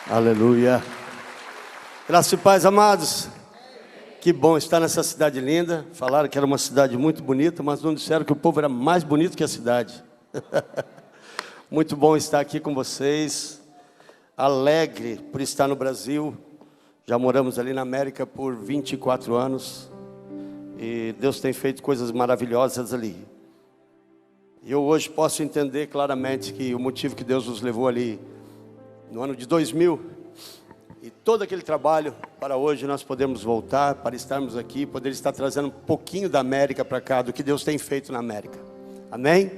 Aleluia. Graça e paz, amados. Que bom estar nessa cidade linda. Falaram que era uma cidade muito bonita, mas não disseram que o povo era mais bonito que a cidade. Muito bom estar aqui com vocês. Alegre por estar no Brasil. Já moramos ali na América por 24 anos. E Deus tem feito coisas maravilhosas ali. E eu hoje posso entender claramente que o motivo que Deus nos levou ali no ano de 2000, e todo aquele trabalho para hoje nós podemos voltar, para estarmos aqui, poder estar trazendo um pouquinho da América para cá, do que Deus tem feito na América. Amém?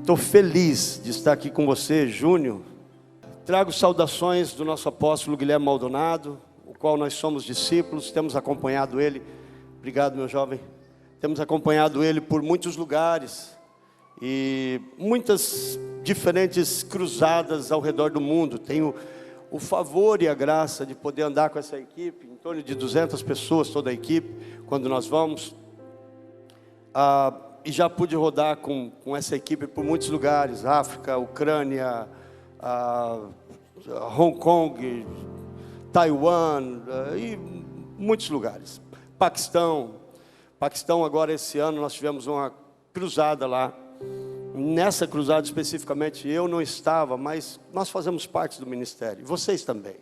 Estou feliz de estar aqui com você, Júnior. Trago saudações do nosso apóstolo Guilherme Maldonado, o qual nós somos discípulos, temos acompanhado ele. Obrigado, meu jovem. Temos acompanhado ele por muitos lugares e muitas diferentes cruzadas ao redor do mundo. Tenho o favor e a graça de poder andar com essa equipe, em torno de 200 pessoas, toda a equipe, quando nós vamos. E já pude rodar com essa equipe por muitos lugares, África, Ucrânia, Hong Kong, Taiwan, e muitos lugares. Paquistão agora esse ano nós tivemos uma cruzada lá. Nessa cruzada especificamente eu não estava, mas nós fazemos parte do ministério, e vocês também.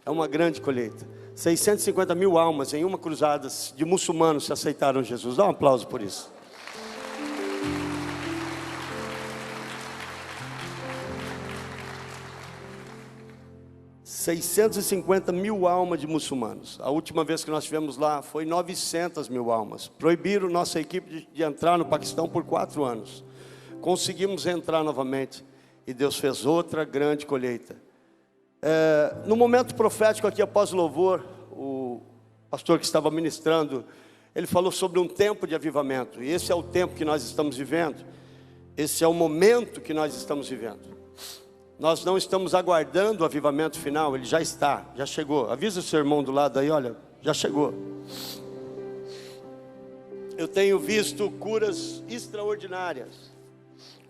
É uma grande colheita. 650 mil almas em uma cruzada de muçulmanos se aceitaram Jesus. Dá um aplauso por isso. $650 mil almas de muçulmanos. A última vez que nós estivemos lá foi 900 mil almas. Proibiram nossa equipe de entrar no Paquistão por 4 anos. Conseguimos entrar novamente e Deus fez outra grande colheita. No momento profético aqui após o louvor, o pastor que estava ministrando, ele falou sobre um tempo de avivamento. E esse é o tempo que nós estamos vivendo. Esse é o momento que nós estamos vivendo. Nós não estamos aguardando o avivamento final, ele já está, já chegou. Avisa o seu irmão do lado aí, olha, já chegou. Eu tenho visto curas extraordinárias.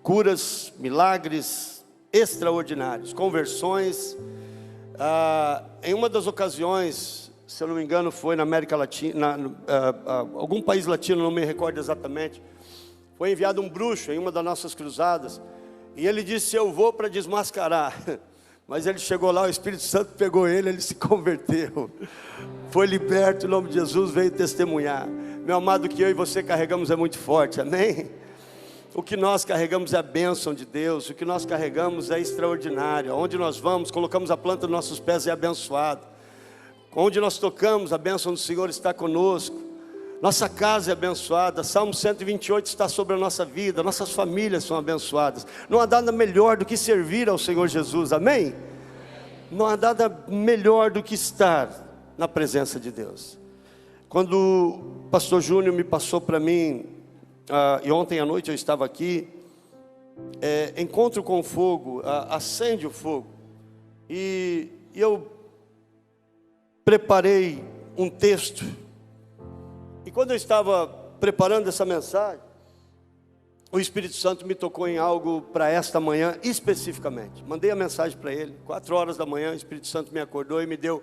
Curas, milagres extraordinários, conversões. Em uma das ocasiões, se eu não me engano, foi na América Latina, algum país latino, não me recordo exatamente. Foi enviado um bruxo em uma das nossas cruzadas, e ele disse: eu vou para desmascarar. Mas ele chegou lá, o Espírito Santo pegou ele se converteu. Foi liberto em nome de Jesus, veio testemunhar. Meu amado, o que eu e você carregamos é muito forte, amém? O que nós carregamos é a bênção de Deus, o que nós carregamos é extraordinário. Onde nós vamos, colocamos a planta dos nossos pés e é abençoado. Onde nós tocamos, a bênção do Senhor está conosco. Nossa casa é abençoada, Salmo 128 está sobre a nossa vida, nossas famílias são abençoadas. Não há nada melhor do que servir ao Senhor Jesus, amém? Não há nada melhor do que estar na presença de Deus. Quando o pastor Júnior me passou para mim, e ontem à noite eu estava aqui, encontro com o fogo, acende o fogo, e eu preparei um texto, e quando eu estava preparando essa mensagem, o Espírito Santo me tocou em algo para esta manhã especificamente. Mandei a mensagem para ele, 4 horas da manhã, o Espírito Santo me acordou e me deu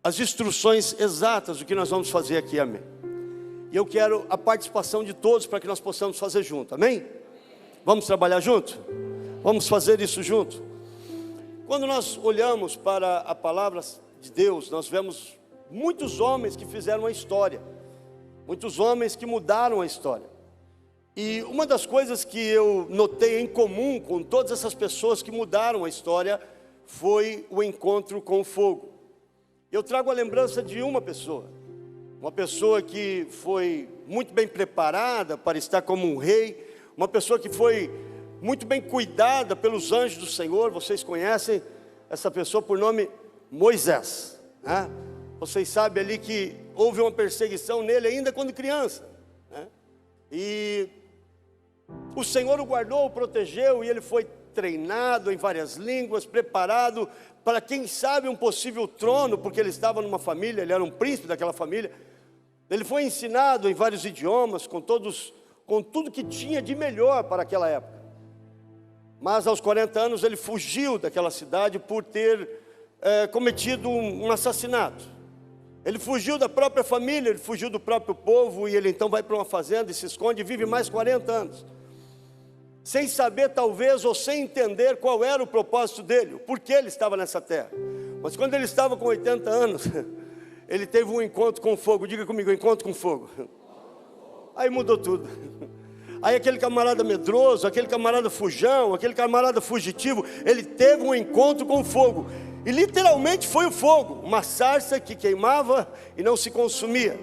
as instruções exatas do que nós vamos fazer aqui, amém? E eu quero a participação de todos para que nós possamos fazer junto, amém? Vamos trabalhar junto? Vamos fazer isso junto? Quando nós olhamos para a palavra de Deus, nós vemos muitos homens que fizeram a história, muitos homens que mudaram a história. E uma das coisas que eu notei em comum com todas essas pessoas que mudaram a história foi o encontro com o fogo. Eu trago a lembrança de uma pessoa que foi muito bem preparada para estar como um rei, uma pessoa que foi muito bem cuidada pelos anjos do Senhor. Vocês conhecem essa pessoa por nome Moisés, né? Vocês sabem ali que houve uma perseguição nele ainda quando criança, né? E o Senhor o guardou, o protegeu, e ele foi treinado em várias línguas, preparado para, quem sabe, um possível trono, porque ele estava numa família, ele era um príncipe daquela família. Ele foi ensinado em vários idiomas, com tudo que tinha de melhor para aquela época. Mas aos 40 anos ele fugiu daquela cidade por ter cometido um assassinato. Ele fugiu da própria família, ele fugiu do próprio povo, e ele então vai para uma fazenda e se esconde e vive mais 40 anos. Sem saber talvez, ou sem entender qual era o propósito dele, o porquê ele estava nessa terra. Mas quando ele estava com 80 anos, ele teve um encontro com fogo. Diga comigo, encontro com fogo. Aí mudou tudo. Aí aquele camarada medroso, aquele camarada fujão, aquele camarada fugitivo, ele teve um encontro com fogo. E literalmente foi o fogo, uma sarça que queimava e não se consumia.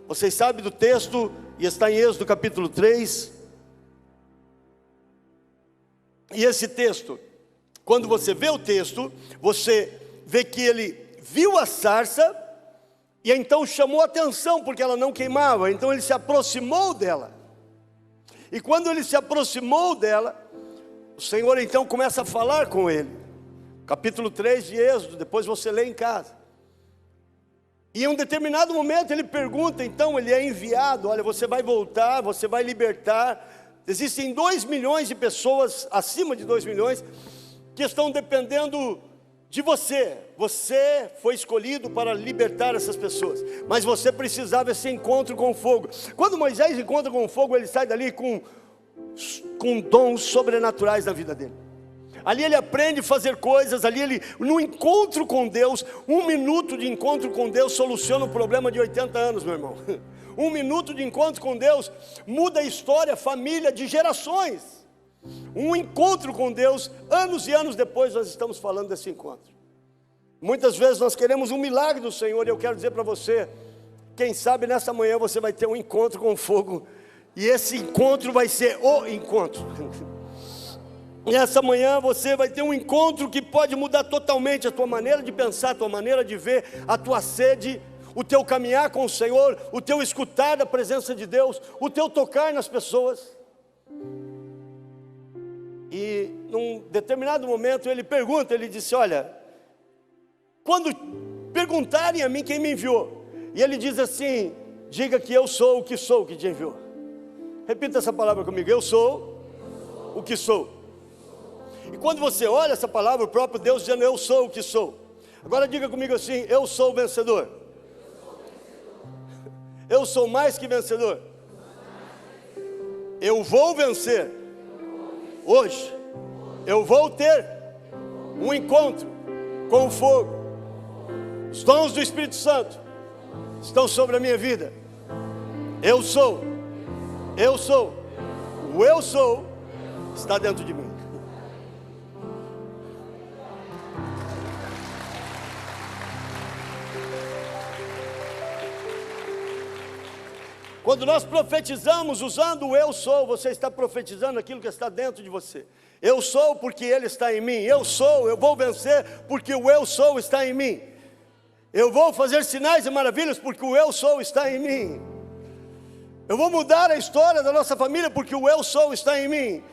Vocês sabem do texto, e está em Êxodo capítulo 3. E esse texto, quando você vê o texto, você vê que ele viu a sarça, e então chamou a atenção, porque ela não queimava. Então ele se aproximou dela. E quando ele se aproximou dela, o Senhor então começa a falar com ele. Capítulo 3 de Êxodo, depois você lê em casa. E em um determinado momento ele pergunta, então ele é enviado, olha, você vai voltar, você vai libertar. Existem 2 milhões de pessoas, acima de 2 milhões, que estão dependendo de você. Você foi escolhido para libertar essas pessoas, mas você precisava desse encontro com o fogo. Quando Moisés encontra com o fogo, ele sai dali com dons sobrenaturais na vida dele. Ali ele aprende a fazer coisas, ali ele, no encontro com Deus, 1 minuto de encontro com Deus soluciona o problema de 80 anos, meu irmão. 1 minuto de encontro com Deus muda a história, a família de gerações. Um encontro com Deus, anos e anos depois nós estamos falando desse encontro. Muitas vezes nós queremos um milagre do Senhor, e eu quero dizer para você, quem sabe nessa manhã você vai ter um encontro com o fogo, e esse encontro vai ser o encontro. Nessa manhã você vai ter um encontro que pode mudar totalmente a tua maneira de pensar, a tua maneira de ver, a tua sede, o teu caminhar com o Senhor, o teu escutar da presença de Deus, o teu tocar nas pessoas. E num determinado momento ele pergunta, ele disse, olha, quando perguntarem a mim quem me enviou, e ele diz assim, diga que eu sou o que te enviou. Repita essa palavra comigo, eu sou o que sou. E quando você olha essa palavra, o próprio Deus dizendo, eu sou o que sou. Agora diga comigo assim, eu sou o vencedor. Eu sou mais que vencedor. Eu vou vencer. Hoje, eu vou ter um encontro com o fogo. Os dons do Espírito Santo estão sobre a minha vida. Eu sou. O eu sou está dentro de mim. Quando nós profetizamos usando o eu sou, você está profetizando aquilo que está dentro de você. Eu sou porque Ele está em mim. Eu vou vencer porque o eu sou está em mim. Eu vou fazer sinais e maravilhas porque o eu sou está em mim. Eu vou mudar a história da nossa família porque o eu sou está em mim.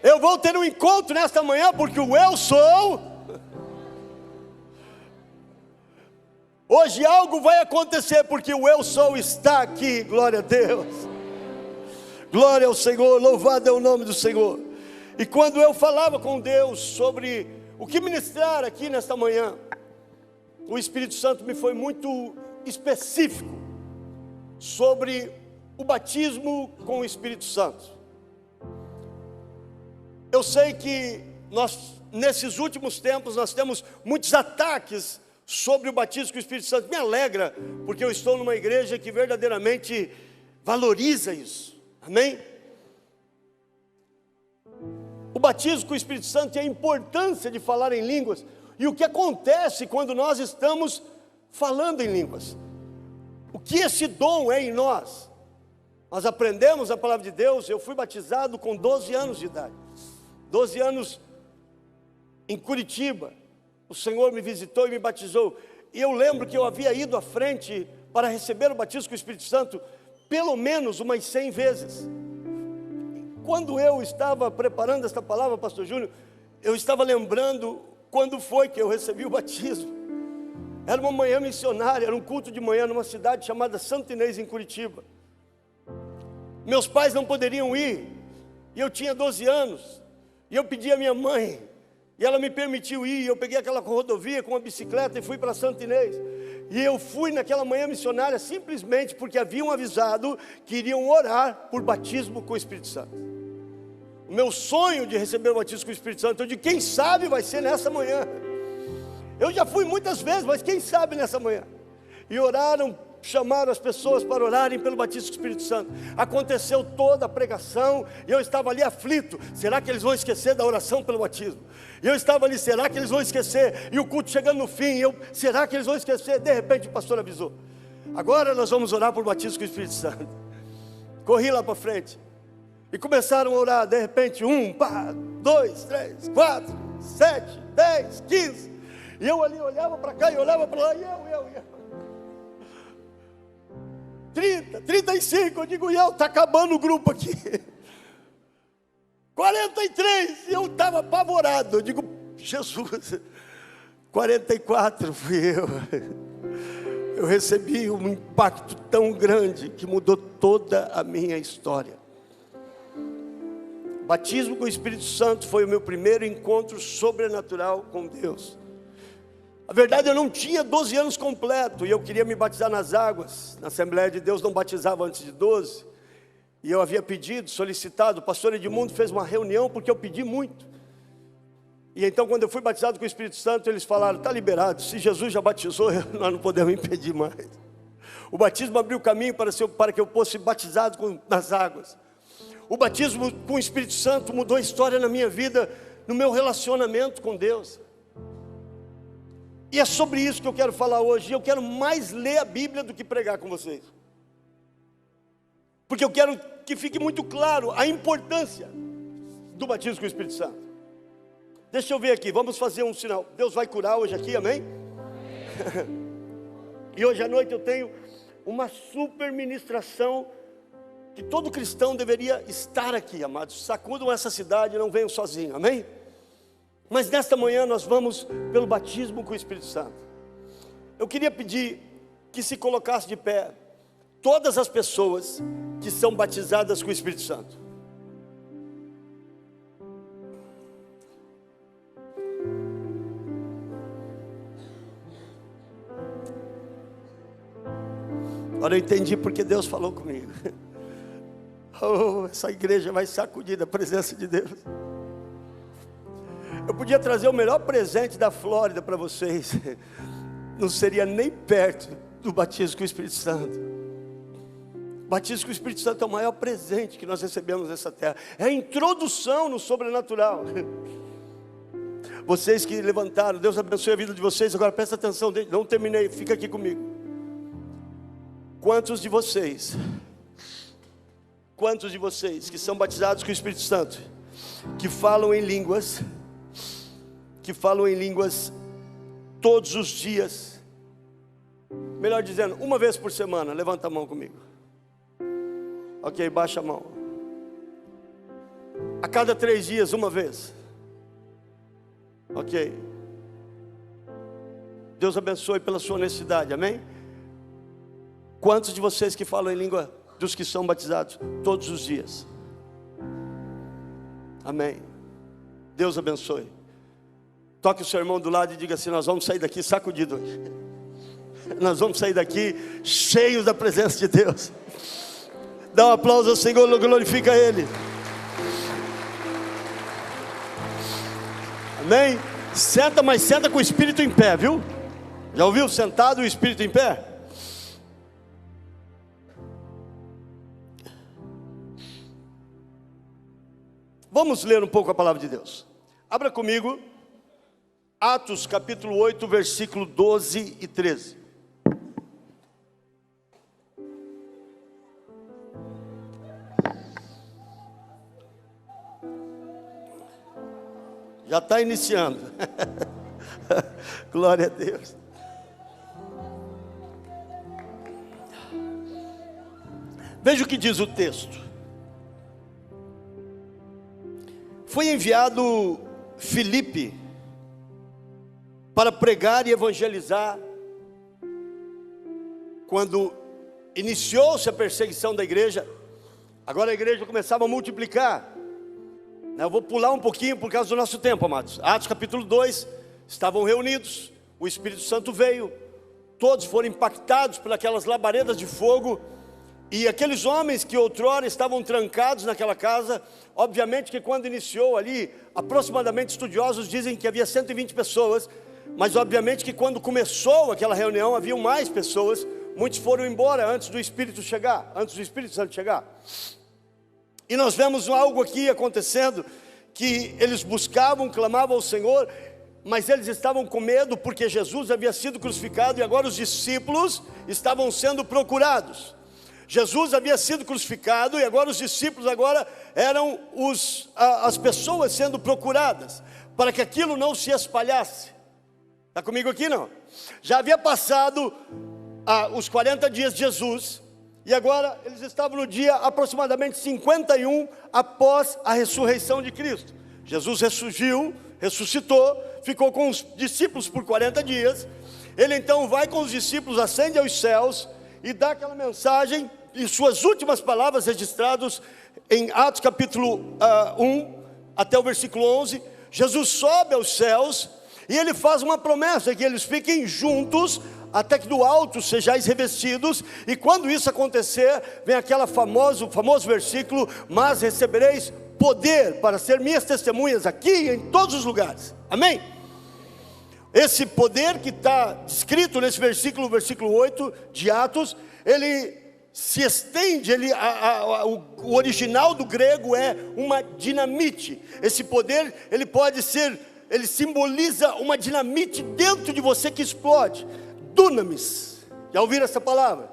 Eu vou ter um encontro nesta manhã porque o eu sou. Hoje algo vai acontecer porque o eu sou está aqui, glória a Deus. Glória ao Senhor, louvado é o nome do Senhor. E quando eu falava com Deus sobre o que ministrar aqui nesta manhã, o Espírito Santo me foi muito específico sobre o batismo com o Espírito Santo. Eu sei que nós, nesses últimos tempos, nós temos muitos ataques sobre o batismo com o Espírito Santo. Me alegra, porque eu estou numa igreja que verdadeiramente valoriza isso, amém? O batismo com o Espírito Santo e a importância de falar em línguas, e o que acontece quando nós estamos falando em línguas, o que esse dom é em nós. Nós aprendemos a palavra de Deus. Eu fui batizado com 12 anos de idade, 12 anos em Curitiba. O Senhor me visitou e me batizou. E eu lembro que eu havia ido à frente para receber o batismo com o Espírito Santo pelo menos umas 100 vezes. Quando eu estava preparando esta palavra, pastor Júnior, eu estava lembrando quando foi que eu recebi o batismo. Era uma manhã missionária, era um culto de manhã numa cidade chamada Santo Inês, em Curitiba. Meus pais não poderiam ir, e eu tinha 12 anos. E eu pedi à minha mãe, e ela me permitiu ir. Eu peguei aquela rodovia com uma bicicleta e fui para Santo Inês. E eu fui naquela manhã missionária simplesmente porque haviam avisado que iriam orar por batismo com o Espírito Santo. O meu sonho de receber o batismo com o Espírito Santo, eu digo, quem sabe vai ser nessa manhã. Eu já fui muitas vezes, mas quem sabe nessa manhã. E oraram, chamaram as pessoas para orarem pelo batismo com o Espírito Santo. Aconteceu toda a pregação, e eu estava ali aflito. Será que eles vão esquecer da oração pelo batismo? E eu estava ali, será que eles vão esquecer? E o culto chegando no fim, será que eles vão esquecer? De repente o pastor avisou, agora nós vamos orar por batismo com o Espírito Santo. Corri lá para frente, e começaram a orar. De repente, 1, 2, 3, 4, 7, 10, 15. E eu ali olhava para cá e olhava para lá, e eu. 30, 35, eu digo, está acabando o grupo aqui. 43, e eu estava apavorado. Eu digo, Jesus. 44 fui eu. Eu recebi um impacto tão grande que mudou toda a minha história. Batismo com o Espírito Santo foi o meu primeiro encontro sobrenatural com Deus. A verdade, eu não tinha 12 anos completo, e eu queria me batizar nas águas. Na Assembleia de Deus não batizava antes de 12. E eu havia pedido, solicitado, o pastor Edmundo fez uma reunião, porque eu pedi muito. E então, quando eu fui batizado com o Espírito Santo, eles falaram, está liberado, se Jesus já batizou, nós não podemos impedir mais. O batismo abriu o caminho para que eu fosse batizado nas águas. O batismo com o Espírito Santo mudou a história na minha vida, no meu relacionamento com Deus. E é sobre isso que eu quero falar hoje. Eu quero mais ler a Bíblia do que pregar com vocês, porque eu quero que fique muito claro a importância do batismo com o Espírito Santo. Deixa eu ver aqui, vamos fazer um sinal. Deus vai curar hoje aqui, amém? E hoje à noite eu tenho uma super ministração que todo cristão deveria estar aqui, amados. Sacudam essa cidade, não venham sozinhos, amém? Mas nesta manhã nós vamos pelo batismo com o Espírito Santo. Eu queria pedir que se colocasse de pé todas as pessoas que são batizadas com o Espírito Santo. Agora eu entendi porque Deus falou comigo. Oh, essa igreja vai sacudir da presença de Deus. Eu podia trazer o melhor presente da Flórida para vocês, não seria nem perto do batismo com o Espírito Santo. O batismo com o Espírito Santo é o maior presente que nós recebemos nessa terra. É a introdução no sobrenatural. Vocês que levantaram, Deus abençoe a vida de vocês. Agora presta atenção, não terminei, fica aqui comigo. Quantos de vocês que são batizados com o Espírito Santo, que falam em línguas todos os dias, melhor dizendo, uma vez por semana? Levanta a mão comigo. Ok, baixa a mão. A cada 3 dias, uma vez. Ok. Deus abençoe pela sua honestidade, amém? Quantos de vocês que falam em língua, dos que são batizados todos os dias? Amém. Deus abençoe. Toque o seu irmão do lado e diga assim, nós vamos sair daqui sacudidos hoje. Nós vamos sair daqui cheios da presença de Deus. Dá um aplauso ao Senhor, glorifica Ele. Amém? Senta, mas senta com o Espírito em pé, viu? Já ouviu? Sentado e o Espírito em pé? Vamos ler um pouco a palavra de Deus. Abra comigo Atos capítulo 8, versículo 12 e 13. Já está iniciando. Glória a Deus. Veja o que diz o texto. Foi enviado Filipe para pregar e evangelizar. Quando iniciou-se a perseguição da igreja, agora a igreja começava a multiplicar. Eu vou pular um pouquinho por causa do nosso tempo, amados. Atos capítulo 2, estavam reunidos, o Espírito Santo veio, todos foram impactados por aquelas labaredas de fogo, e aqueles homens que outrora estavam trancados naquela casa, obviamente que quando iniciou ali, aproximadamente estudiosos dizem que havia 120 pessoas, mas obviamente que quando começou aquela reunião, haviam mais pessoas, muitos foram embora antes do Espírito Santo chegar. E nós vemos algo aqui acontecendo, que eles buscavam, clamavam ao Senhor, mas eles estavam com medo, porque Jesus havia sido crucificado, e agora os discípulos estavam sendo procurados. Jesus havia sido crucificado, e agora os discípulos eram as pessoas sendo procuradas, para que aquilo não se espalhasse. Está comigo aqui não? Já havia passado os 40 dias de Jesus, e agora eles estavam no dia aproximadamente 51 após a ressurreição de Cristo. Jesus ressuscitou, ficou com os discípulos por 40 dias. Ele então vai com os discípulos, ascende aos céus e dá aquela mensagem, e suas últimas palavras registradas em Atos capítulo 1 até o versículo 11. Jesus sobe aos céus e ele faz uma promessa, que eles fiquem juntos até que do alto sejais revestidos. E quando isso acontecer, vem aquele famoso versículo: mas recebereis poder para ser minhas testemunhas aqui e em todos os lugares. Amém? Esse poder que está descrito nesse versículo 8 de Atos, ele se estende, o original do grego é uma dinamite. Esse poder, ele simboliza uma dinamite dentro de você que explode. Dunamis, já ouviram essa palavra?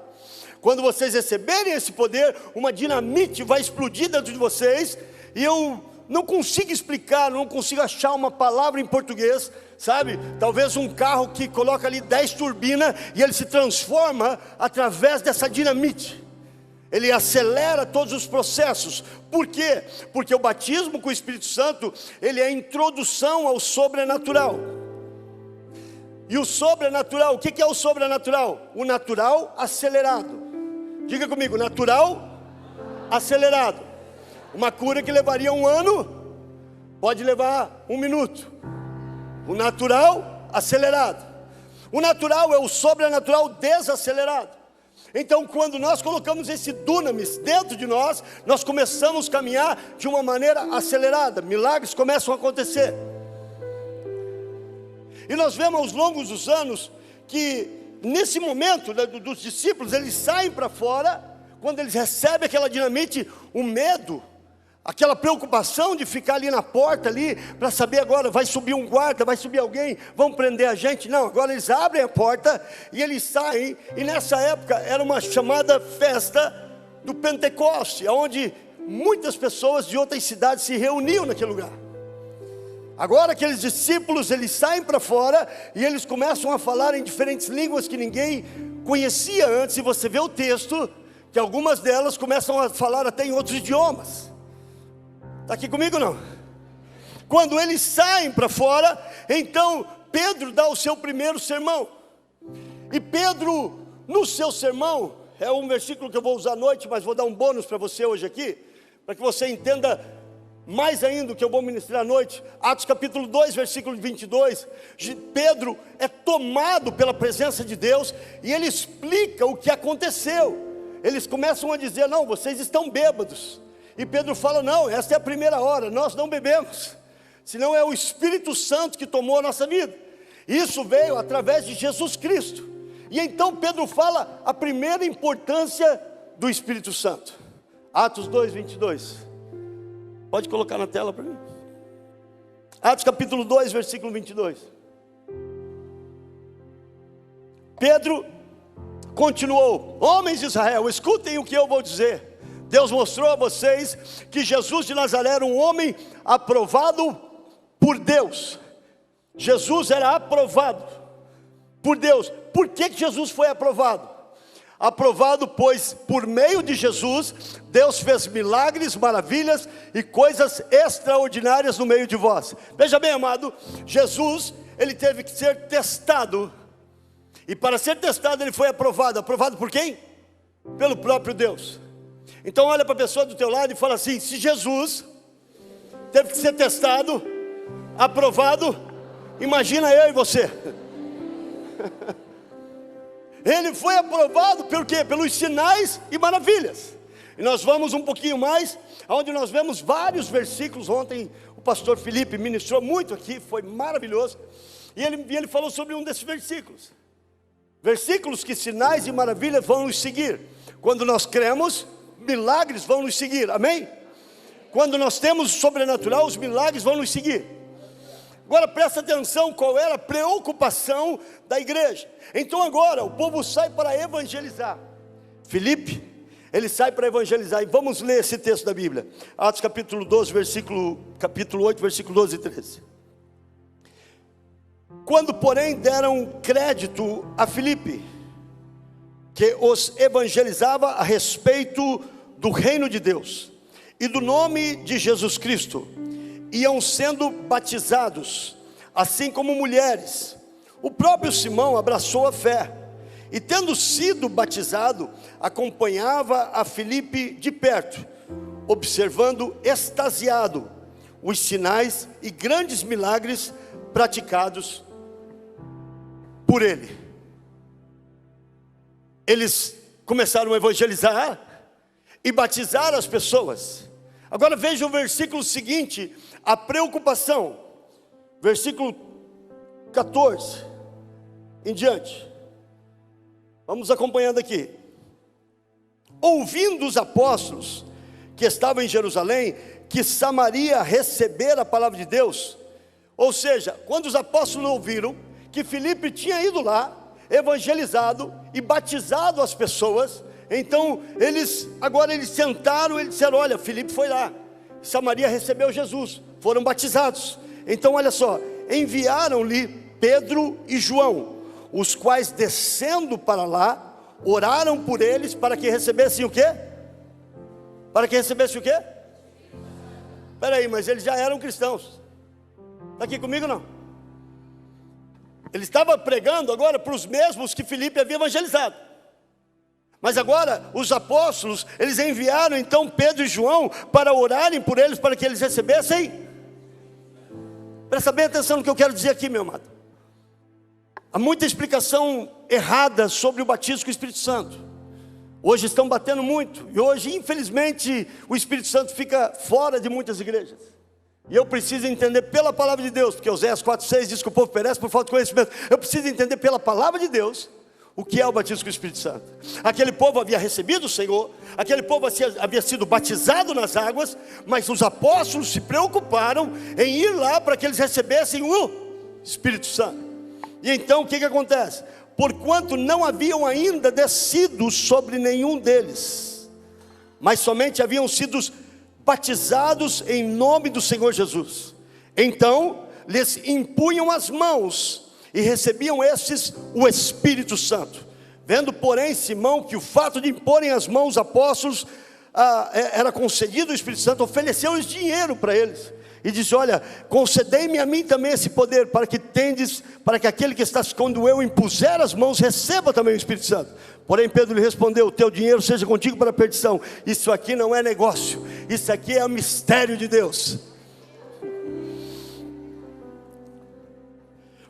Quando vocês receberem esse poder, uma dinamite vai explodir dentro de vocês, e eu não consigo explicar, não consigo achar uma palavra em português, sabe? Talvez um carro que coloca ali 10 turbinas, e ele se transforma através dessa dinamite. Ele acelera todos os processos. Por quê? Porque o batismo com o Espírito Santo, ele é a introdução ao sobrenatural. E o sobrenatural, o que é o sobrenatural? O natural acelerado. Diga comigo, natural acelerado. Uma cura que levaria 1 ano, pode levar 1 minuto. O natural acelerado. O natural é o sobrenatural desacelerado. Então, quando nós colocamos esse dunamis dentro de nós, nós começamos a caminhar de uma maneira acelerada. Milagres começam a acontecer. E nós vemos ao longo dos anos que nesse momento dos discípulos, eles saem para fora, quando eles recebem aquela dinamite, o medo, aquela preocupação de ficar ali na porta ali, para saber agora, vai subir um guarda, vai subir alguém, vão prender a gente. Não, agora eles abrem a porta e eles saem. E nessa época era uma chamada festa do Pentecoste, onde muitas pessoas de outras cidades se reuniam naquele lugar. Agora aqueles discípulos, eles saem para fora e eles começam a falar em diferentes línguas que ninguém conhecia antes. E você vê o texto, que algumas delas começam a falar até em outros idiomas. Está aqui comigo não? Quando eles saem para fora, então Pedro dá o seu primeiro sermão. E Pedro, no seu sermão, é um versículo que eu vou usar à noite, mas vou dar um bônus para você hoje aqui, para que você entenda mais ainda o que eu vou ministrar à noite. Atos capítulo 2, versículo 22, Pedro é tomado pela presença de Deus, e ele explica o que aconteceu. Eles começam a dizer: não, vocês estão bêbados. E Pedro fala: não, esta é a primeira hora, nós não bebemos, senão é o Espírito Santo que tomou a nossa vida. Isso veio através de Jesus Cristo. E então Pedro fala a primeira importância do Espírito Santo. Atos 2, 22. Pode colocar na tela para mim. Atos capítulo 2, versículo 22. Pedro continuou: homens de Israel, escutem o que eu vou dizer. Deus mostrou a vocês que Jesus de Nazaré era um homem aprovado por Deus. Jesus era aprovado por Deus. Por que Jesus foi aprovado? Aprovado, pois por meio de Jesus, Deus fez milagres, maravilhas e coisas extraordinárias no meio de vós. Veja bem, amado, Jesus, ele teve que ser testado. E para ser testado ele foi aprovado. Aprovado por quem? Pelo próprio Deus. Então olha para a pessoa do teu lado e fala assim: se Jesus teve que ser testado, aprovado. Imagina eu e você. Ele foi aprovado pelo quê? Pelos sinais e maravilhas. E nós vamos um pouquinho mais, onde nós vemos vários versículos. Ontem o pastor Felipe ministrou muito aqui, foi maravilhoso. E ele falou sobre um desses versículos. Versículos que sinais e maravilhas vão nos seguir. Quando nós cremos, milagres vão nos seguir, amém? Quando nós temos o sobrenatural, os milagres vão nos seguir. Agora presta atenção qual era a preocupação da igreja. Então agora o povo sai para evangelizar. Filipe, ele sai para evangelizar. E vamos ler esse texto da Bíblia. Atos capítulo 12, capítulo 8, versículo 12 e 13. Quando porém deram crédito a Filipe, que os evangelizava a respeito do reino de Deus e do nome de Jesus Cristo, iam sendo batizados, assim como mulheres. O próprio Simão abraçou a fé, e tendo sido batizado, acompanhava a Filipe de perto, observando extasiado os sinais e grandes milagres praticados por ele. Eles começaram a evangelizar e batizar as pessoas. Agora veja o versículo seguinte, a preocupação, versículo 14 em diante. Vamos acompanhando aqui. Ouvindo os apóstolos que estavam em Jerusalém, que Samaria recebera a palavra de Deus. Ou seja, quando os apóstolos ouviram que Filipe tinha ido lá, evangelizado e batizado as pessoas, então eles sentaram e disseram: olha, Filipe foi lá, Samaria recebeu Jesus, foram batizados. Então olha só, enviaram-lhe Pedro e João, os quais descendo para lá, oraram por eles para que recebessem o quê? Para que recebessem o quê? Espera aí, mas eles já eram cristãos. Está aqui comigo não? Ele estava pregando agora para os mesmos que Filipe havia evangelizado. Mas agora os apóstolos, eles enviaram então Pedro e João para orarem por eles, para que eles recebessem. Presta bem atenção no que eu quero dizer aqui, meu amado. Há muita explicação errada sobre o batismo com o Espírito Santo. Hoje estão batendo muito, e hoje infelizmente o Espírito Santo fica fora de muitas igrejas. E eu preciso entender pela palavra de Deus, porque Oséias 4,6 diz que o povo perece por falta de conhecimento. Eu preciso entender pela palavra de Deus o que é o batismo com o Espírito Santo. Aquele povo havia recebido o Senhor, aquele povo havia sido batizado nas águas, mas os apóstolos se preocuparam em ir lá para que eles recebessem o Espírito Santo. E então o que acontece? Porquanto não haviam ainda descido sobre nenhum deles, mas somente haviam sido batizados em nome do Senhor Jesus. Então lhes impunham as mãos e recebiam estes o Espírito Santo. Vendo porém Simão que o fato de imporem as mãos aos apóstolos era concedido o Espírito Santo, ofereceu-lhes dinheiro para eles e disse: olha, concedei-me a mim também esse poder, para que aquele que está, quando eu impuser as mãos, receba também o Espírito Santo. Porém Pedro lhe respondeu: o teu dinheiro seja contigo para a perdição. Isso aqui não é negócio, isso aqui é o mistério de Deus.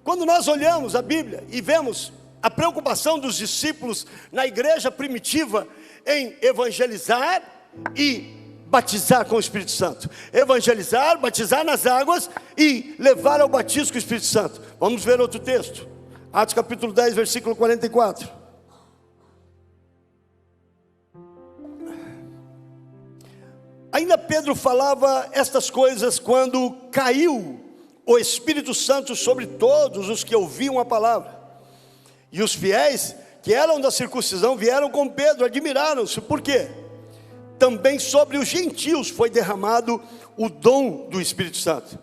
Quando nós olhamos a Bíblia e vemos a preocupação dos discípulos na igreja primitiva em evangelizar e batizar com o Espírito Santo. Evangelizar, batizar nas águas e levar ao batismo com o Espírito Santo. Vamos ver outro texto. Atos capítulo 10, versículo 44. Ainda Pedro falava estas coisas quando caiu o Espírito Santo sobre todos os que ouviam a palavra. E os fiéis que eram da circuncisão vieram com Pedro, admiraram-se. Por quê? Também sobre os gentios foi derramado o dom do Espírito Santo.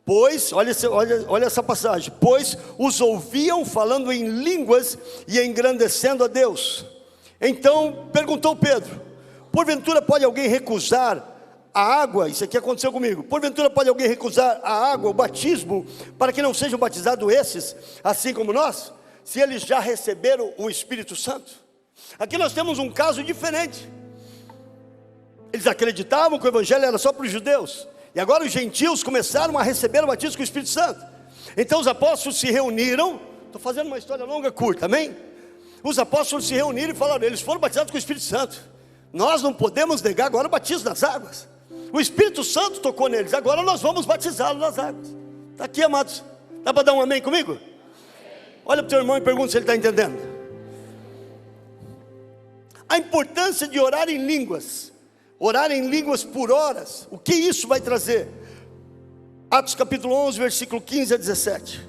Pois, olha essa passagem. Pois os ouviam falando em línguas e engrandecendo a Deus. Então perguntou Pedro: porventura pode alguém recusar a água? Isso aqui aconteceu comigo. Porventura pode alguém recusar a água, o batismo, para que não sejam batizados esses, assim como nós, se eles já receberam o Espírito Santo? Aqui nós temos um caso diferente. Eles acreditavam que o evangelho era só para os judeus, E agora os gentios começaram a receber o batismo com o Espírito Santo. Então os apóstolos se reuniram. Estou fazendo uma história longa, curta, amém? Os apóstolos se reuniram e falaram, eles foram batizados com o Espírito Santo. Nós não podemos negar agora o batismo nas águas. O Espírito Santo tocou neles, agora nós vamos batizá-los nas águas. Está aqui, amados. Dá para dar um amém comigo? Olha para o teu irmão e pergunta se ele está entendendo. A importância de orar em línguas por horas, o que isso vai trazer? Atos capítulo 11, versículo 15 a 17.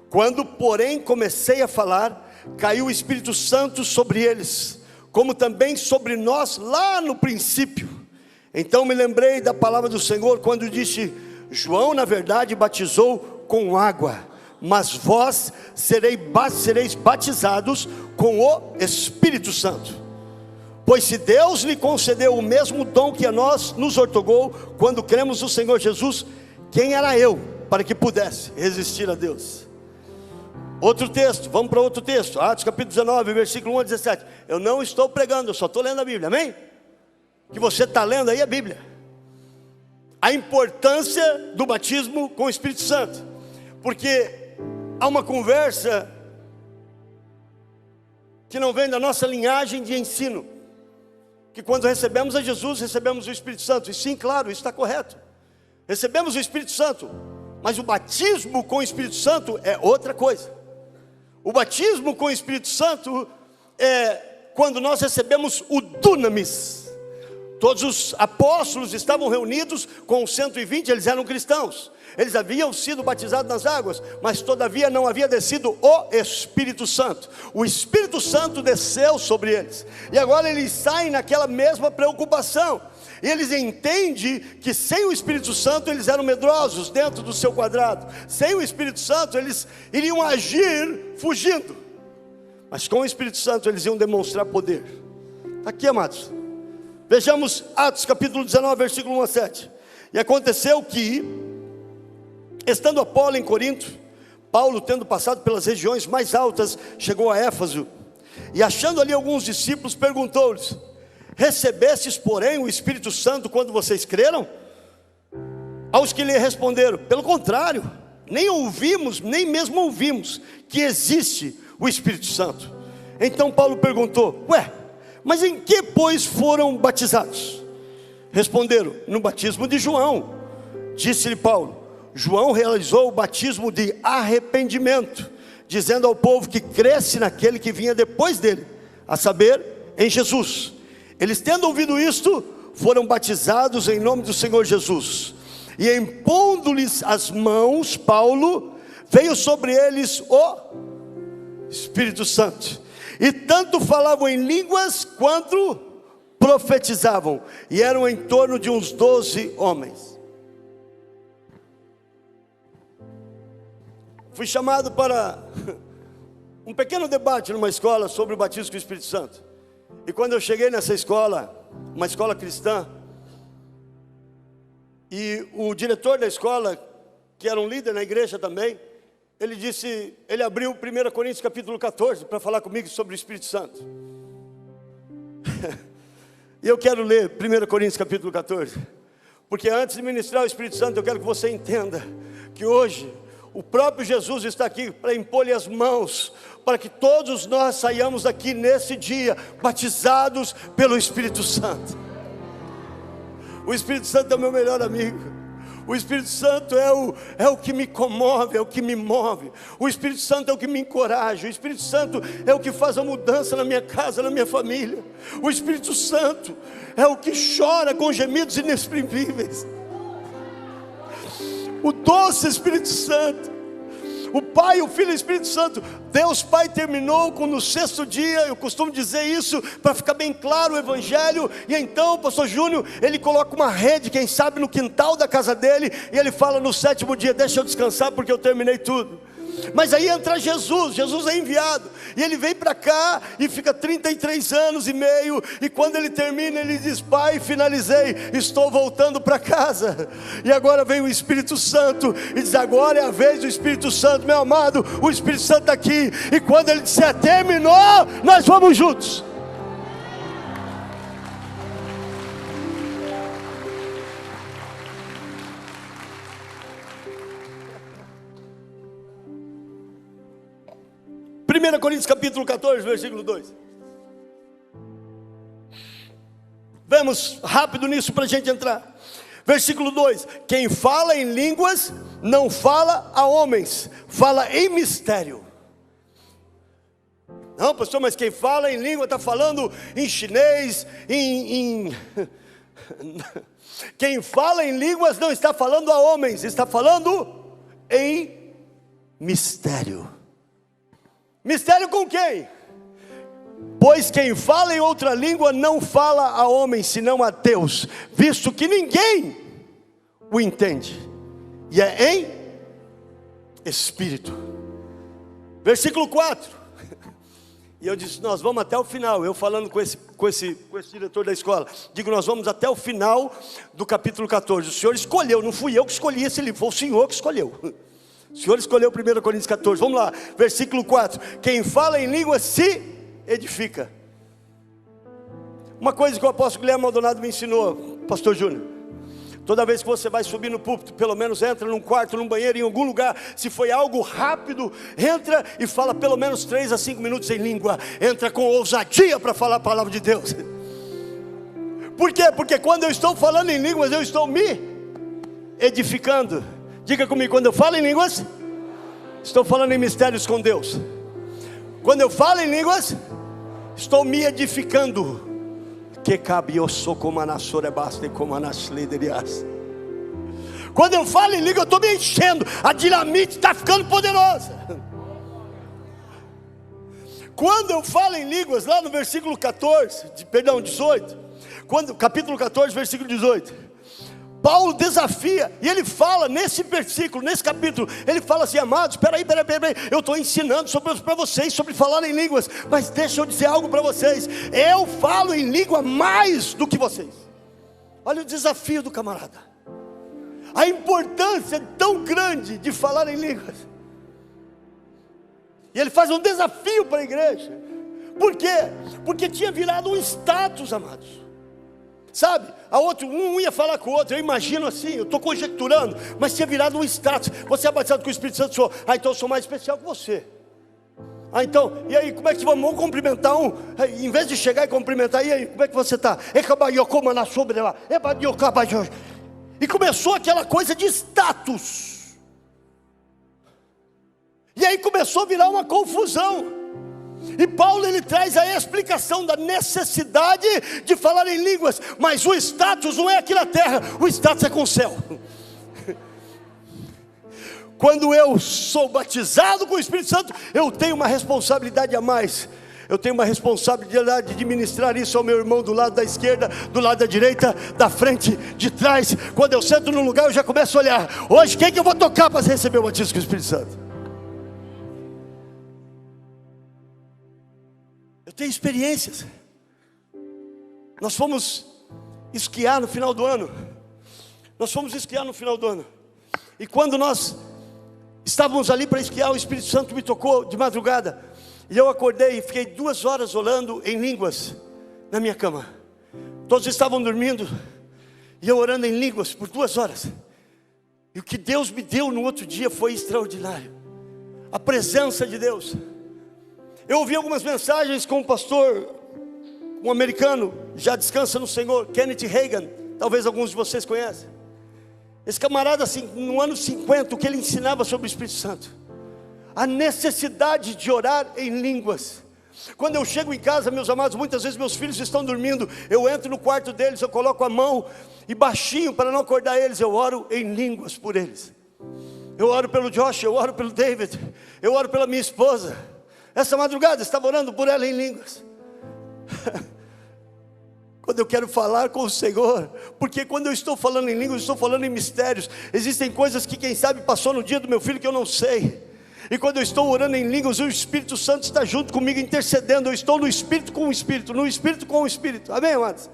Quando, porém, comecei a falar, caiu o Espírito Santo sobre eles, como também sobre nós lá no princípio. Então me lembrei da palavra do Senhor, quando disse, João na verdade batizou com água, mas vós sereis batizados com o Espírito Santo. Pois se Deus lhe concedeu o mesmo dom que a nós nos outorgou, quando cremos no Senhor Jesus, quem era eu para que pudesse resistir a Deus? Outro texto, vamos para outro texto, Atos capítulo 19, versículo 1 a 17. Eu não estou pregando, eu só estou lendo a Bíblia, amém? O que você está lendo aí é a Bíblia. A importância do batismo com o Espírito Santo. Porque há uma conversa que não vem da nossa linhagem de ensino, que quando recebemos a Jesus, recebemos o Espírito Santo. E sim, claro, isso está correto. Recebemos o Espírito Santo, mas o batismo com o Espírito Santo é outra coisa. O batismo com o Espírito Santo é quando nós recebemos o dunamis. Todos os apóstolos estavam reunidos com os 120, eles eram cristãos. Eles haviam sido batizados nas águas, mas todavia não havia descido o Espírito Santo. O Espírito Santo desceu sobre eles. E agora eles saem naquela mesma preocupação. E eles entendem que sem o Espírito Santo eles eram medrosos dentro do seu quadrado. Sem o Espírito Santo eles iriam agir fugindo. Mas com o Espírito Santo eles iam demonstrar poder. Aqui, amados, vejamos Atos capítulo 19, versículo 1 a 7. E aconteceu que, estando Apolo em Corinto, Paulo, tendo passado pelas regiões mais altas, chegou a Éfeso. E achando ali alguns discípulos, perguntou-lhes: recebestes, porém, o Espírito Santo quando vocês creram? Aos que lhe responderam: pelo contrário, nem mesmo ouvimos que existe o Espírito Santo. Então Paulo perguntou: mas em que, pois, foram batizados? Responderam: no batismo de João. Disse-lhe Paulo: João realizou o batismo de arrependimento, dizendo ao povo que cresce naquele que vinha depois dele, a saber, em Jesus. Eles, tendo ouvido isto, foram batizados em nome do Senhor Jesus. E impondo-lhes as mãos, Paulo, veio sobre eles o Espírito Santo. E tanto falavam em línguas, quanto profetizavam. E eram em torno de uns 12 homens. Fui chamado para um pequeno debate numa escola sobre o batismo com o Espírito Santo. E quando eu cheguei nessa escola, uma escola cristã, e o diretor da escola, que era um líder na igreja também, ele abriu 1 Coríntios capítulo 14 para falar comigo sobre o Espírito Santo. E eu quero ler 1 Coríntios capítulo 14, porque antes de ministrar o Espírito Santo, eu quero que você entenda que hoje o próprio Jesus está aqui para impor-lhe as mãos, para que todos nós saiamos daqui nesse dia batizados pelo Espírito Santo. O Espírito Santo é o meu melhor amigo. O Espírito Santo é o que me comove, é o que me move. O Espírito Santo é o que me encoraja. O Espírito Santo é o que faz a mudança na minha casa, na minha família. O Espírito Santo é o que chora com gemidos inexprimíveis. O doce Espírito Santo, o Pai, o Filho e o Espírito Santo. Deus Pai terminou com no 6º dia, eu costumo dizer isso para ficar bem claro o Evangelho. E então o pastor Júnior, ele coloca uma rede, quem sabe no quintal da casa dele, e ele fala no 7º dia: deixa eu descansar porque eu terminei tudo. Mas aí entra Jesus é enviado, e ele vem para cá e fica 33 anos e meio, e quando ele termina, ele diz: Pai, finalizei, estou voltando para casa. E agora vem o Espírito Santo, e diz: agora é a vez do Espírito Santo. Meu amado, o Espírito Santo está aqui, e quando ele disser terminou, nós vamos juntos. 1 Coríntios capítulo 14, versículo 2. Vamos rápido nisso para a gente entrar. Versículo 2: quem fala em línguas não fala a homens, fala em mistério. Não, pastor, mas quem fala em língua está falando em chinês, Quem fala em línguas não está falando a homens, está falando em mistério. Mistério com quem? Pois quem fala em outra língua não fala a homens, senão a Deus, visto que ninguém o entende, e é em espírito. Versículo 4. E eu disse, nós vamos até o final. Eu falando com esse diretor da escola, digo, nós vamos até o final do capítulo 14. O Senhor escolheu, não fui eu que escolhi esse livro, foi o Senhor que escolheu. O Senhor escolheu 1 Coríntios 14, vamos lá, versículo 4. Quem fala em língua se edifica. Uma coisa que o apóstolo Guilherme Maldonado me ensinou, pastor Júnior: toda vez que você vai subir no púlpito, pelo menos entra num quarto, num banheiro, em algum lugar. Se foi algo rápido, entra e fala pelo menos 3 a 5 minutos em língua. Entra com ousadia para falar a palavra de Deus. Por quê? Porque quando eu estou falando em línguas, eu estou me edificando. Diga comigo, quando eu falo em línguas, estou falando em mistérios com Deus. Quando eu falo em línguas, estou me edificando. Quando eu falo em língua, eu estou me enchendo. A dinamite está ficando poderosa. Quando eu falo em línguas, lá no versículo 18, capítulo 14, versículo 18, Paulo desafia, e ele fala nesse versículo, nesse capítulo, ele fala assim: amados, peraí, eu estou ensinando para vocês sobre falar em línguas, mas deixa eu dizer algo para vocês, eu falo em língua mais do que vocês. Olha o desafio do camarada, a importância tão grande de falar em línguas, e ele faz um desafio para a igreja. Por quê? Porque tinha virado um status, amados. Sabe, um ia falar com o outro, eu imagino assim, eu estou conjecturando, mas tinha virado um status. Você é batizado com o Espírito Santo, senhor? Então eu sou mais especial que você. Então, e aí, como é que vamos cumprimentar um? Em vez de chegar e cumprimentar, e aí, como é que você está? E começou aquela coisa de status. E aí começou a virar uma confusão. E Paulo, ele traz a explicação da necessidade de falar em línguas. Mas o status não é aqui na terra, o status é com o céu. Quando eu sou batizado com o Espírito Santo, eu tenho uma responsabilidade a mais. Eu tenho uma responsabilidade de ministrar isso ao meu irmão do lado da esquerda, do lado da direita, da frente, de trás. Quando eu sento num lugar, eu já começo a olhar: hoje quem que eu vou tocar para receber o batismo com o Espírito Santo? Eu tenho experiências. Nós fomos esquiar no final do ano. E quando nós estávamos ali para esquiar, o Espírito Santo me tocou de madrugada. E eu acordei e fiquei 2 horas orando em línguas na minha cama. Todos estavam dormindo e eu orando em línguas por 2 horas. E o que Deus me deu no outro dia foi extraordinário. A presença de Deus. Eu ouvi algumas mensagens com um pastor, um americano, já descansa no Senhor, Kenneth Hagin. Talvez alguns de vocês conhecem. Esse camarada, assim, no ano 50, o que ele ensinava sobre o Espírito Santo? A necessidade de orar em línguas. Quando eu chego em casa, meus amados, muitas vezes meus filhos estão dormindo, eu entro no quarto deles, eu coloco a mão, e baixinho, para não acordar eles, eu oro em línguas por eles. Eu oro pelo Josh, eu oro pelo David, eu oro pela minha esposa. Essa madrugada estava orando por ela em línguas. Quando eu quero falar com o Senhor, porque quando eu estou falando em línguas, eu estou falando em mistérios. Existem coisas que quem sabe passou no dia do meu filho que eu não sei. E quando eu estou orando em línguas, o Espírito Santo está junto comigo intercedendo. Eu estou no Espírito com o Espírito, no Espírito com o Espírito. Amém, amados?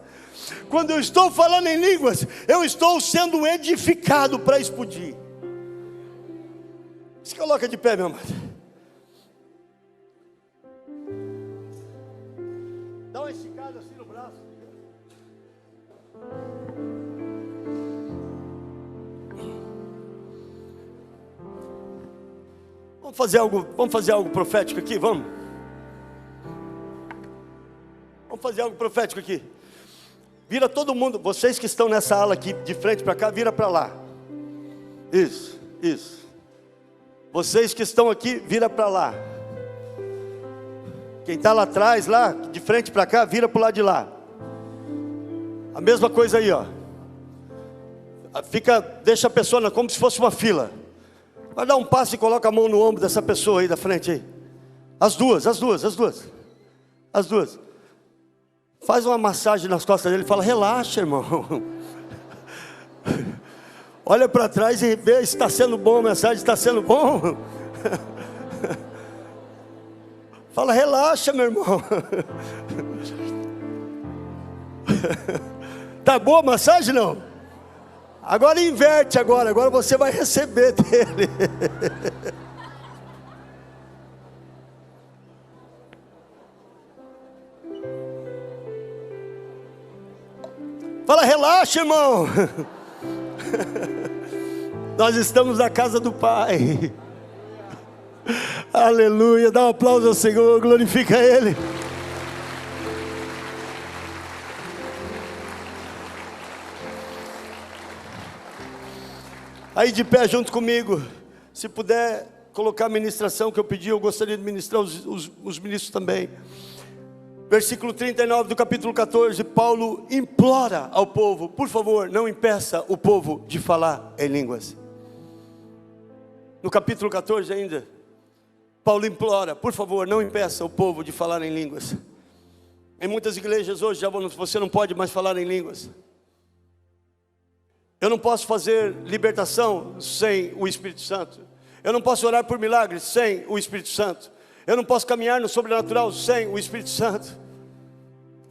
Quando eu estou falando em línguas, eu estou sendo edificado para explodir. Se coloca de pé, meu amado. Dá uma esticada assim no braço. Vamos fazer algo profético aqui, vamos? Vamos fazer algo profético aqui. Vira todo mundo, vocês que estão nessa ala aqui, de frente para cá, vira para lá. Isso. Vocês que estão aqui, vira para lá. Quem está lá atrás, lá, de frente para cá, vira para o lado de lá. A mesma coisa aí, ó. Deixa a pessoa como se fosse uma fila. Vai dar um passo e coloca a mão no ombro dessa pessoa aí da frente aí. As duas. Faz uma massagem nas costas dele e fala: relaxa, irmão. Olha para trás e vê se está sendo bom a mensagem, está sendo bom. Fala: relaxa, meu irmão. Tá boa a massagem, não? Agora inverte agora você vai receber dele. Fala: relaxa, irmão. Nós estamos na casa do Pai. Aleluia. Dá um aplauso ao Senhor, glorifica Ele. Aí de pé junto comigo, se puder colocar a ministração que eu pedi, eu gostaria de ministrar os ministros também. Versículo 39 do capítulo 14, Paulo implora ao povo: por favor, não impeça o povo de falar em línguas. No capítulo 14 ainda, Paulo implora: por favor, não impeça o povo de falar em línguas. Em muitas igrejas hoje, você não pode mais falar em línguas. Eu não posso fazer libertação sem o Espírito Santo. Eu não posso orar por milagres sem o Espírito Santo. Eu não posso caminhar no sobrenatural sem o Espírito Santo.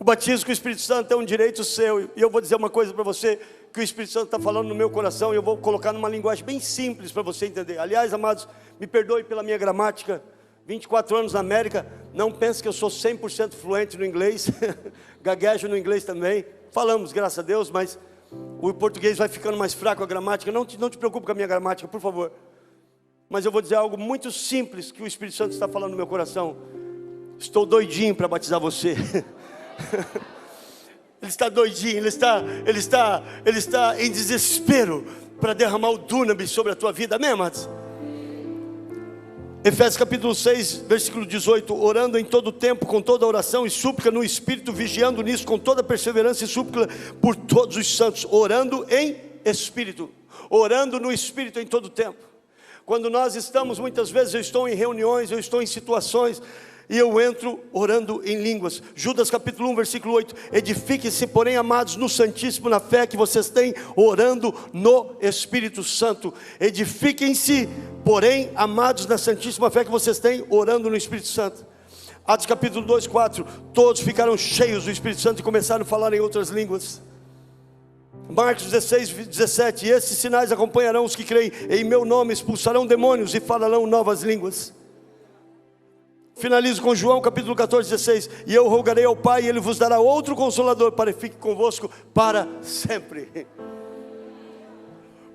O batismo com o Espírito Santo é um direito seu. E eu vou dizer uma coisa para você, que o Espírito Santo está falando no meu coração, e eu vou colocar numa linguagem bem simples para você entender. Aliás, amados, me perdoe pela minha gramática. 24 anos na América, não pense que eu sou 100% fluente no inglês. Gaguejo no inglês também. Falamos, graças a Deus, mas o português vai ficando mais fraco, a gramática. Não te preocupe com a minha gramática, por favor. Mas eu vou dizer algo muito simples que o Espírito Santo está falando no meu coração. Estou doidinho para batizar você. Ele está doidinho, ele está em desespero para derramar o dunamis sobre a tua vida, amém, amados? Efésios capítulo 6, versículo 18: orando em todo tempo, com toda oração e súplica no Espírito, vigiando nisso com toda perseverança e súplica por todos os santos, orando em Espírito, orando no Espírito em todo tempo. Quando nós estamos, muitas vezes eu estou em reuniões, eu estou em situações, e eu entro orando em línguas. Judas capítulo 1, versículo 8: edifiquem-se, porém, amados, no Santíssimo, na fé que vocês têm, orando no Espírito Santo. Edifiquem-se, porém, amados, na Santíssima fé que vocês têm, orando no Espírito Santo. Atos capítulo 2, 4: todos ficaram cheios do Espírito Santo e começaram a falar em outras línguas. Marcos 16, 17: e esses sinais acompanharão os que creem, em meu nome expulsarão demônios e falarão novas línguas. Finalizo com João capítulo 14, 16: e eu rogarei ao Pai, e Ele vos dará outro Consolador, para que fique convosco para sempre.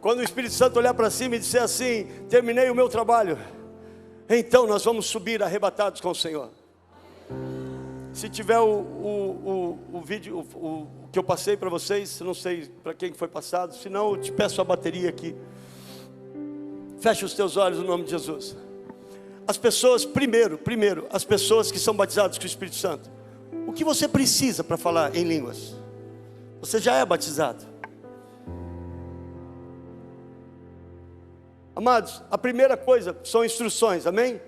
Quando o Espírito Santo olhar para cima e disser assim: terminei o meu trabalho, então nós vamos subir arrebatados com o Senhor. Se tiver o vídeo o que eu passei para vocês, não sei para quem foi passado, se não eu te peço a bateria aqui. Feche os teus olhos no nome de Jesus. As pessoas, primeiro, as pessoas que são batizadas com o Espírito Santo, o que você precisa para falar em línguas? Você já é batizado. Amados, a primeira coisa são instruções, amém?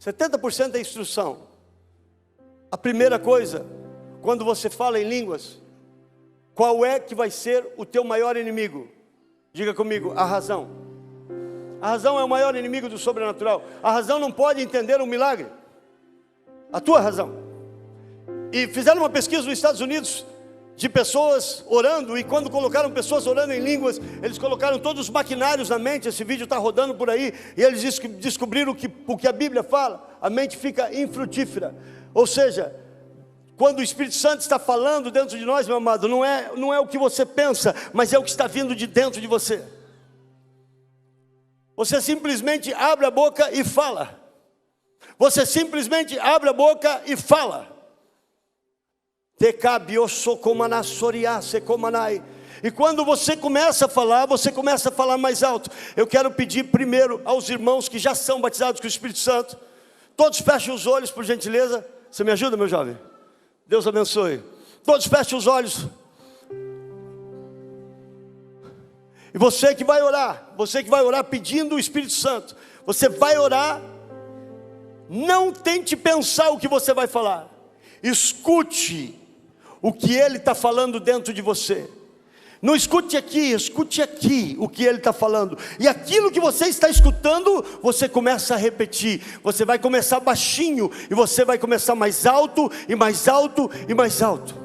70% é instrução. A primeira coisa, quando você fala em línguas, qual é que vai ser o teu maior inimigo? Diga comigo: a razão. A razão é o maior inimigo do sobrenatural. A razão não pode entender um milagre. A tua razão. E fizeram uma pesquisa nos Estados Unidos de pessoas orando, e quando colocaram pessoas orando em línguas, eles colocaram todos os maquinários na mente. Esse vídeo está rodando por aí, e eles descobriram o que a Bíblia fala: a mente fica infrutífera. Ou seja, quando o Espírito Santo está falando dentro de nós, meu amado, não é o que você pensa, mas é o que está vindo de dentro de você. Você simplesmente abre a boca e fala. Você simplesmente abre a boca e fala. E quando você começa a falar mais alto. Eu quero pedir primeiro aos irmãos que já são batizados com o Espírito Santo. Todos fechem os olhos, por gentileza. Você me ajuda, meu jovem? Deus abençoe. Todos fechem os olhos. E você que vai orar pedindo o Espírito Santo. Você vai orar. Não tente pensar o que você vai falar. Escute o que Ele está falando dentro de você. Não escute aqui o que Ele está falando. E aquilo que você está escutando, você começa a repetir. Você vai começar baixinho, e você vai começar mais alto, e mais alto, e mais alto.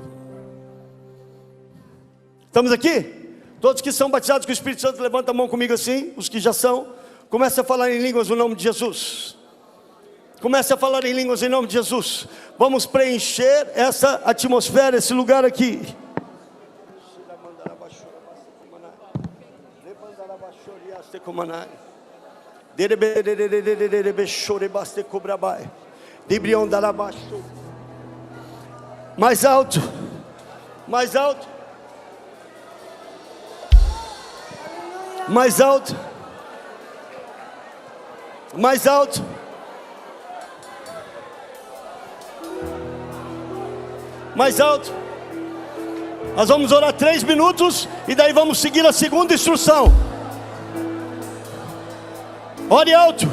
Estamos aqui? Todos que são batizados com o Espírito Santo, levanta a mão comigo assim. Os que já são, comece a falar em línguas no nome de Jesus. Comece a falar em línguas em nome de Jesus. Vamos preencher essa atmosfera, esse lugar aqui. Mais alto. Mais alto. Mais alto. Mais alto. Mais alto. Nós vamos orar 3 minutos e daí vamos seguir a segunda instrução. Ore alto.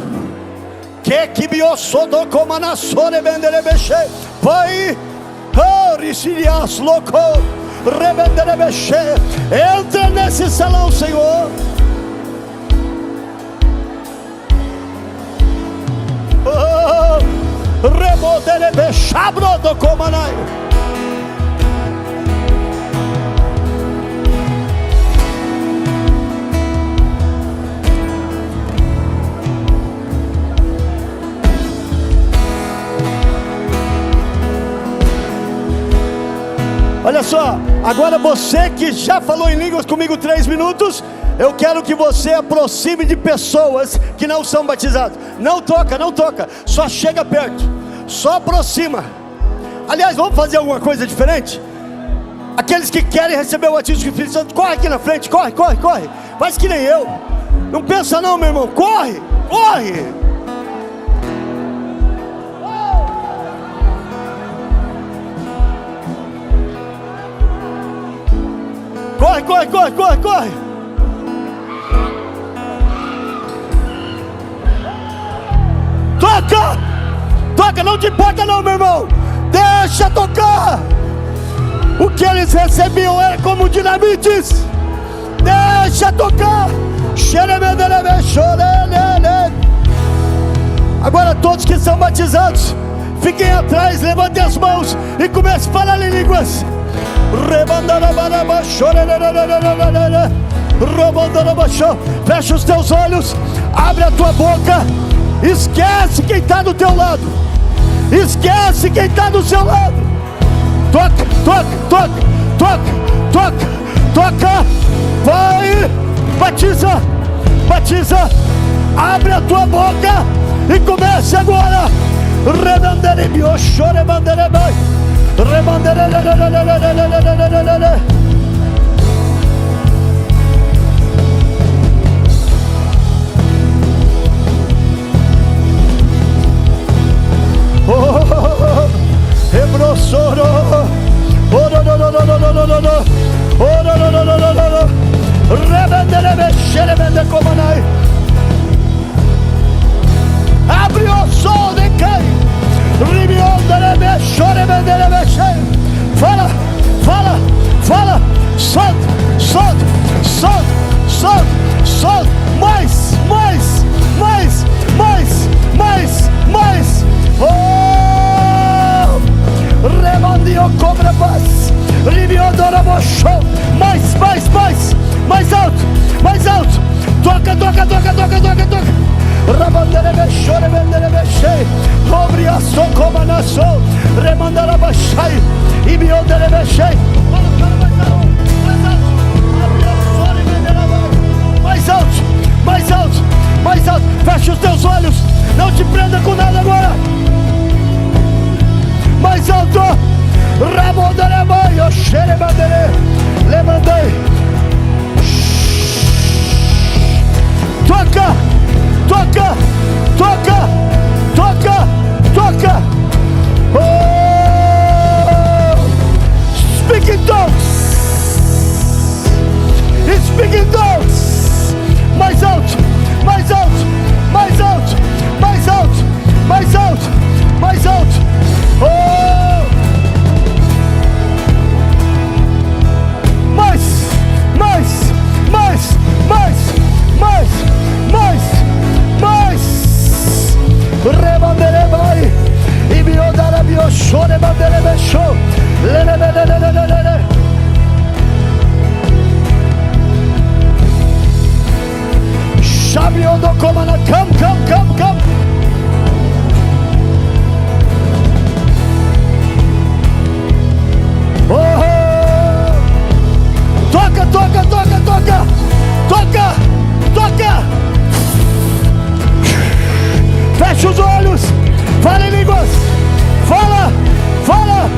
Que biosodo como na sore benderebeche. Pai, oricilias louco, rebenderebeche. Entra nesse salão, Senhor. Oh, remoderebeche abrodo como nai. Olha só, agora você que já falou em línguas comigo 3 minutos, eu quero que você aproxime de pessoas que não são batizadas. Não toca, só chega perto, só aproxima. Aliás, vamos fazer alguma coisa diferente? Aqueles que querem receber o batismo do Espírito Santo, corre aqui na frente, corre. Faz que nem eu. Não pensa não, meu irmão, corre. Corre. Toca, não te importa não, meu irmão. Deixa tocar. O que eles recebiam era como dinamites. Deixa tocar. Agora todos que são batizados, fiquem atrás, levantem as mãos e comece a falar em línguas. Fecha os teus olhos, abre a tua boca. Esquece quem está do teu lado. Esquece quem está do seu lado. Toca. Vai, batiza. Abre a tua boca e comece agora. Abre o sol de cai. Fala. Solta. Mais. Oh! Remandio cobra paz. Ribiodora bochou. Mais alto. Toca. Rabanderebechou, rebenderebechei. Obre a socoma na sol. Remandarabachai. E bionderebechei. Mais alto. mais alto. Fecha os teus olhos, não te prenda com nada agora. Mais alto. Rabodaremaio, xerebadere, levantei. Toca, toca, toca, toca, toca. Oh, speak in tongues. Speak in tongues. Mais alto, mais alto, mais alto, mais alto, mais alto, mais alto. Oh, mais, mais, mais, mais, mais, mais, mais. Rebandere vai, e biodara biosho, rebandere besho, lelelelelelelele. Shabiodo komana, come, come, come, come. Oh, toca, toca, toca, toca, toca, toca. Fecha os olhos, fala em línguas, fala, fala.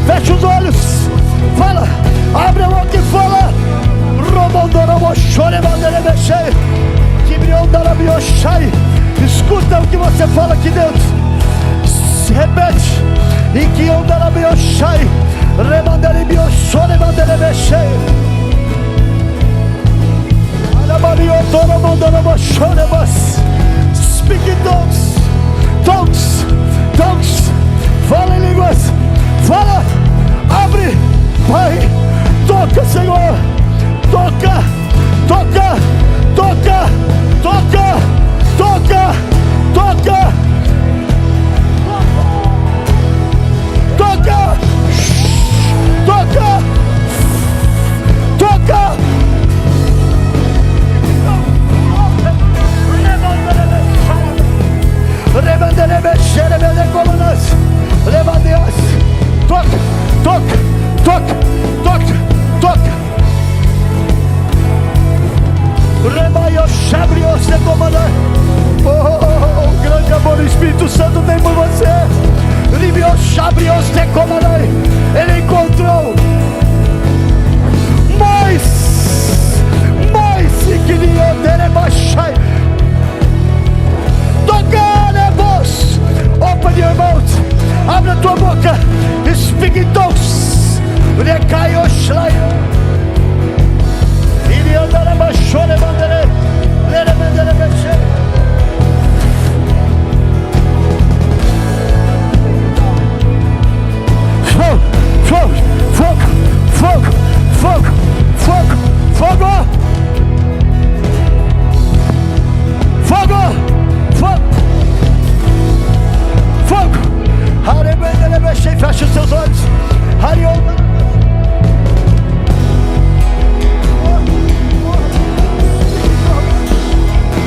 Fecha os olhos, fala, abre a boca e fala. Escuta o que você fala aqui dentro. Se repete. E que onda na biochai, remandere biochore, mandere bechei. Alabario toro mandere biochore mas. Speak in tongues, tongues, tongues. Fala em línguas, fala, abre, Pai, toca, Senhor, toca, toca, toca, toca, toca, toca. Toca, toca, toca. Toca, toca, toca, toca, toca. Rebaio, chabriou, se comandar. Oh, grande amor, o Espírito Santo tem por você. Ele encontrou mais que queria ter baixai. Tocar é voz. Open your mouth. Abre a tua boca. Speak in tongues. Recai o shlai. Ele andará baixou, levantarei. Levantarei, baixei. Fogo, fogo, fogo, fogo, fogo, fogo, fogo, fogo, fogo. Fecha os seus olhos.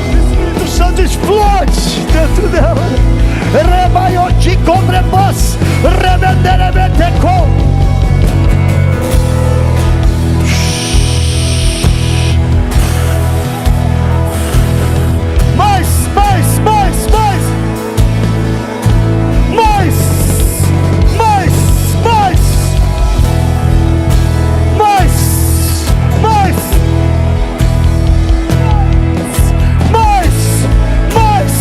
O Espírito Santo explode dentro dela. Rebaioti cobrebos, revenderebeteco. Mais, mais, mais, mais, mais, mais, mais, mais, mais, mais, mais.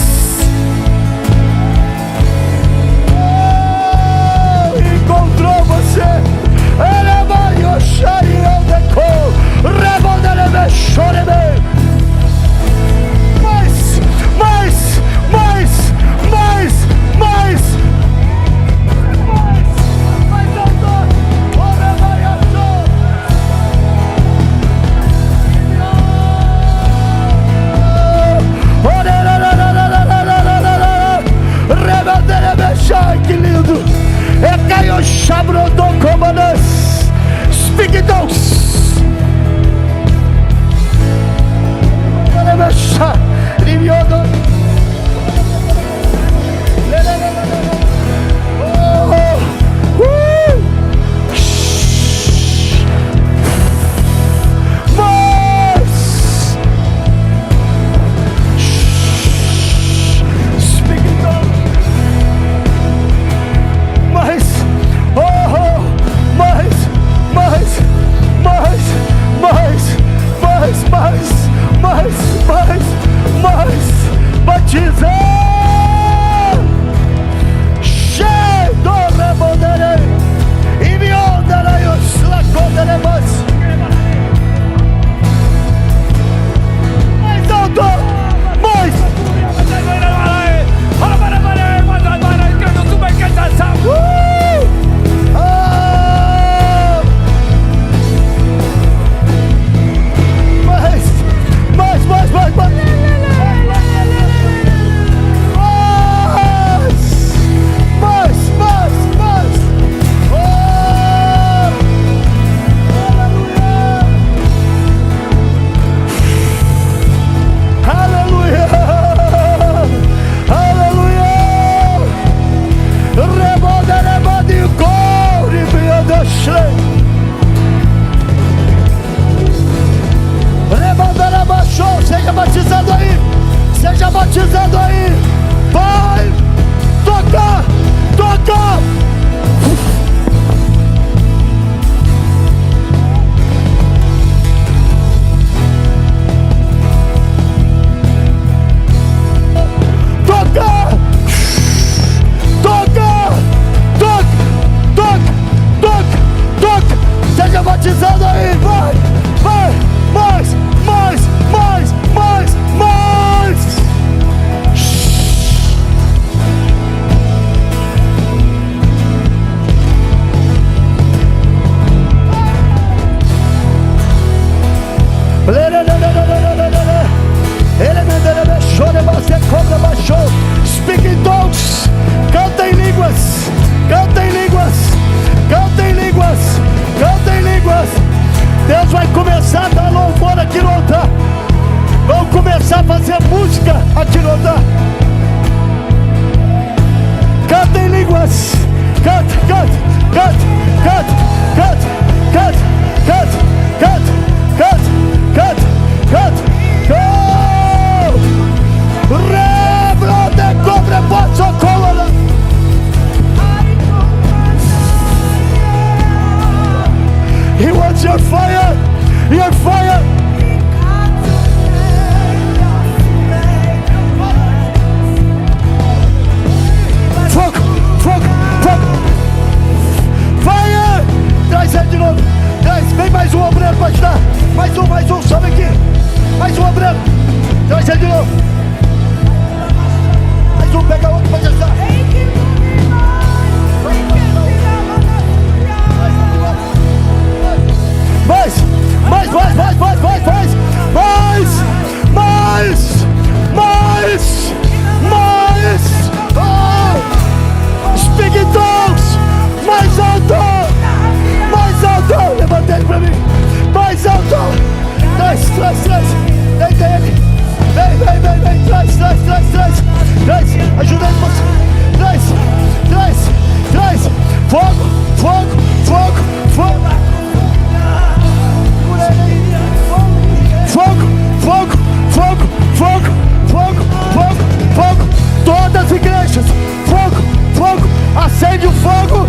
your fire, your fire. Fogo, fogo, fogo. Fire! Traz ele de novo. Traz, vem mais um obreiro para ajudar. Mais um, sobe aqui. Mais um obreiro. Traz ele de novo. Mais um, pega outro para te ajudar. Mais. Oh! Speak in tongues. Mais alto. Levanta ele pra mim. Mais alto. Traz. Deita ele. Vem. Traz. Ajuda ele, moço. Traz. Fogo. Fogo. Todas as igrejas. Fogo. Acende o fogo